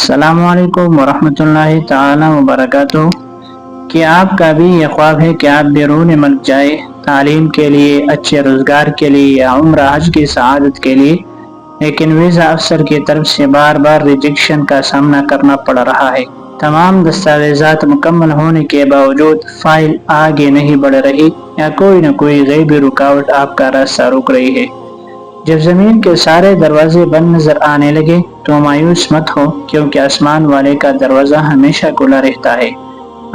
السلام علیکم ورحمۃ اللہ تعالی وبرکاتہ۔ کیا آپ کا بھی یہ خواب ہے کہ آپ بیرون ملک جائے تعلیم کے لیے، اچھے روزگار کے لیے یا عمرہ حج کی سعادت کے لیے، لیکن ویزا افسر کی طرف سے بار بار ریجیکشن کا سامنا کرنا پڑ رہا ہے؟ تمام دستاویزات مکمل ہونے کے باوجود فائل آگے نہیں بڑھ رہی یا کوئی نہ کوئی غیبی رکاوٹ آپ کا راستہ روک رہی ہے۔ جب زمین کے سارے دروازے بند نظر آنے لگے تو مایوس مت ہو، کیونکہ آسمان والے کا دروازہ ہمیشہ کھلا رہتا ہے۔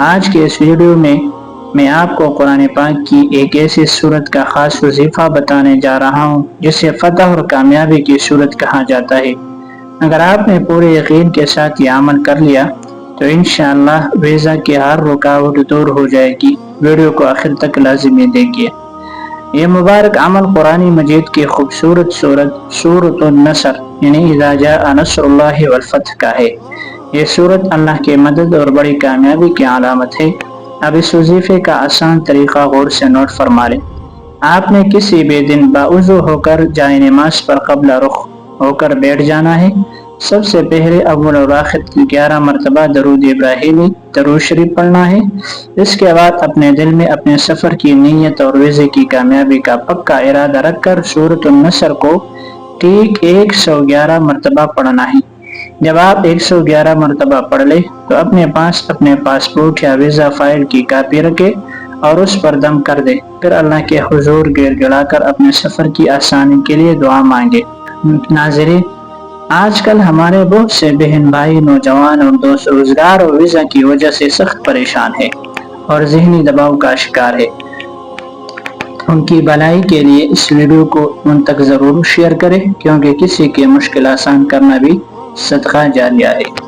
آج کے اس ویڈیو میں آپ کو قرآن پاک کی ایک ایسی سورت کا خاص وظیفہ بتانے جا رہا ہوں جسے فتح اور کامیابی کی سورت کہا جاتا ہے۔ اگر آپ نے پورے یقین کے ساتھ یہ عمل کر لیا تو انشاءاللہ ویزا کی ہر رکاوٹ دور ہو جائے گی۔ ویڈیو کو آخر تک لازمی دیکھیے۔ یہ مبارک عمل قرآن مجید کی خوبصورت سورۃ النصر یعنی اذا جاء نصر اللہ والفتح کا ہے۔ یہ سورت اللہ کی مدد اور بڑی کامیابی کی علامت ہے۔ اب اس وظیفے کا آسان طریقہ غور سے نوٹ فرما لیں۔ آپ نے کسی بھی دن باوضو ہو کر جائے نماز پر قبلہ رخ ہو کر بیٹھ جانا ہے۔ سب سے پہلے اول اور آخر 11 مرتبہ درود ابراہیمی درود شریف پڑھنا ہے۔ اس کے بعد اپنے دل میں اپنے سفر کی نیت اور ویزے کی کامیابی کا پکا ارادہ رکھ کر سورۃ النصر کو ٹھیک 111 مرتبہ پڑھنا ہے۔ جب آپ 111 مرتبہ پڑھ لیں تو اپنے پاس اپنے پاسپورٹ یا ویزا فائل کی کاپی رکھیں اور اس پر دم کر دیں۔ پھر اللہ کے حضور گڑ گڑا کر اپنے سفر کی آسانی کے لیے دعا مانگیں۔ ناظرین، آج کل ہمارے بہت سے بہن بھائی، نوجوان اور دوست روزگار اور ویزا کی وجہ سے سخت پریشان ہیں اور ذہنی دباؤ کا شکار ہے۔ ان کی بھلائی کے لیے اس ویڈیو کو ان تک ضرور شیئر کریں، کیونکہ کسی کی مشکل آسان کرنا بھی صدقہ جاریہ ہے۔